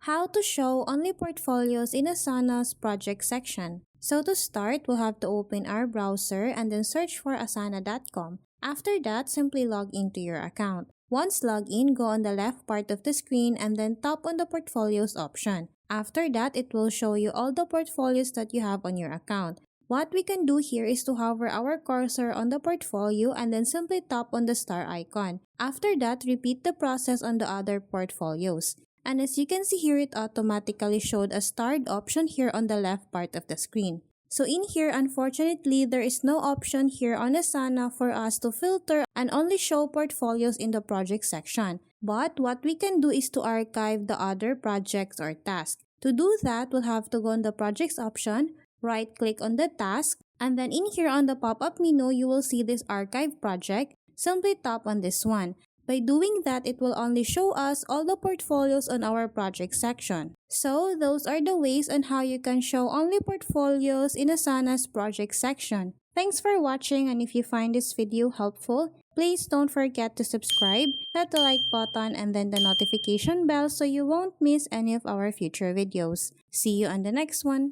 How to show only portfolios in Asana's project section. So to start, we'll have to open our browser and then search for asana.com. After that, simply log into your account. Once logged in, go on the left part of the screen and then tap on the portfolios option. After that, it will show you all the portfolios that you have on your account. What we can do here is to hover our cursor on the portfolio and then simply tap on the star icon. After that, repeat the process on the other portfolios. And as you can see here, it automatically showed a starred option here on the left part of the screen. So in here, unfortunately, there is no option here on Asana for us to filter and only show portfolios in the project section. But what we can do is to archive the other projects or tasks. To do that, we'll have to go on the projects option, right-click on the task, and then in here on the pop-up menu, you will see this archive project. Simply tap on this one. By doing that, it will only show us all the portfolios on our project section. So, those are the ways on how you can show only portfolios in Asana's project section. Thanks for watching, and if you find this video helpful, please don't forget to subscribe, hit the like button, and then the notification bell so you won't miss any of our future videos. See you on the next one.